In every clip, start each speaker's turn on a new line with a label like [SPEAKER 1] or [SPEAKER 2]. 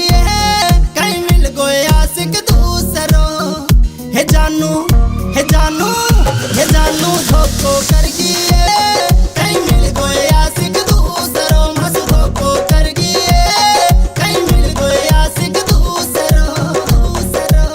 [SPEAKER 1] है, कहीं मिल गए आशिक दूसरों। हे जानू हे जानू हे जानू धोखो कर गिए, कहीं मिल गए आशिक दूसरों। मस धोखो कर गिए, कहीं मिल गए आशिक दूसरों दूसरों।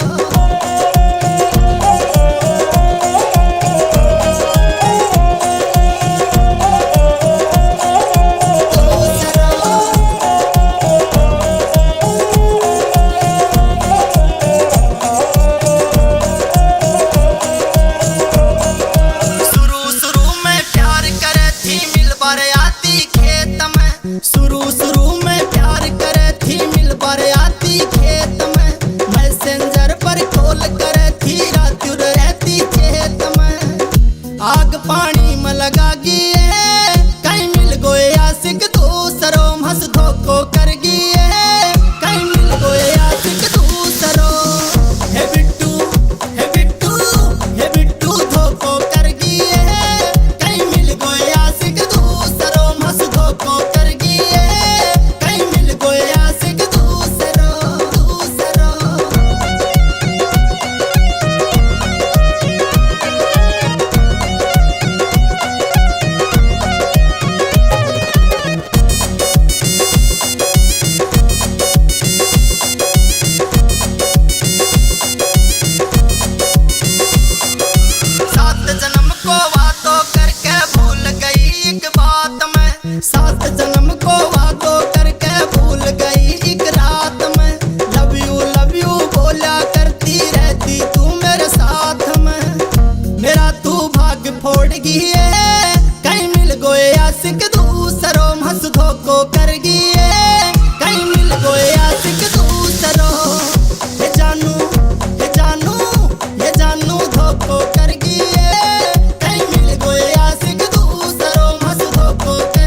[SPEAKER 1] शुरू शुरू में प्यार करे थी मिल बार आती खेत में। मैसेंजर पर कॉल करे थी रात रहती खेत में। आग पानी में लगा गिए, कहीं मिल गए आशिक दूसरों। हंस धोखो कर गिए, कहीं मिल गए आशिक दूसरों। हे बिट्टू हे बिट्टू हे बिट्टू धोखो कर गिए, कहीं मिल गए आशिक दूसरों। हंस धोखो कर सात जन्म को वादों करके भूल गई एक रात में। लव यू बोला करती रहती तू मेरे साथ में। मेरा तू भाग फोड़ गिए, कहीं मिल गए आशिक दूसरों। हंस धोखो कर गिए, कहीं मिल गए आशिक दूसरों। हे जानू हे जानू हे जानू धोखो कर गिए, कहीं मिल गए आशिक दूसरों। हंस धोखो कर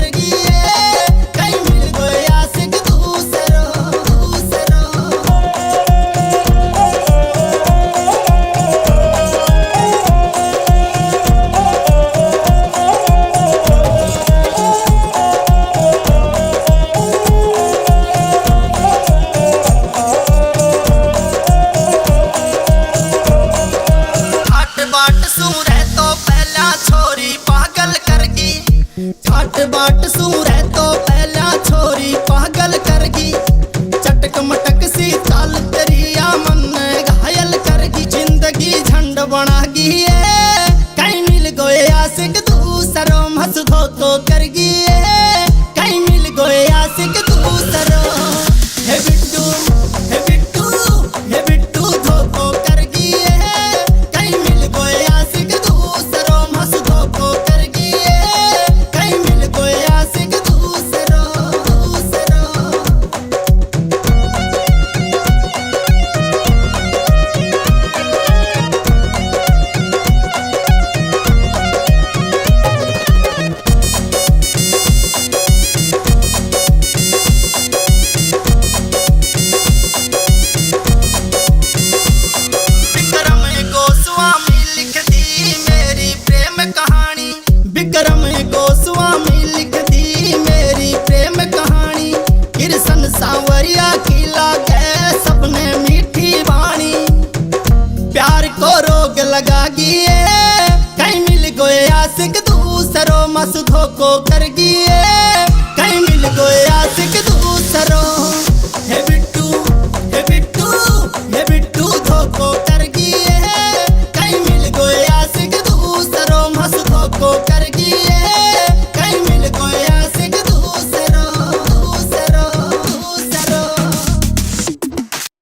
[SPEAKER 1] ठाट बाट सूरे तो पहला छोरी पागल करगी। चटक मटक सी चाल तेरिया मन घायल करगी। जिंदगी झंड बना गिए, कहीं मिल गए आशिक दूसरों। हंस धोखो कर गिए, कहीं मिल गए आशिक दूसरों। हे बिट्टू हे बिट्टू हे बिट्टू धोखो कर गिए, कहीं मिल गए आशिक दूसरों। हंस धोखो कर विक्रम गोस्वामी लिख दी मेरी प्रेम कहानी। कृष्ण सांवरिया की लागे सबने मीठी वाणी। प्यार को रोग लगा गिए, कहीं मिल गए आशिक दूसरों। मस धोखो कर गिए,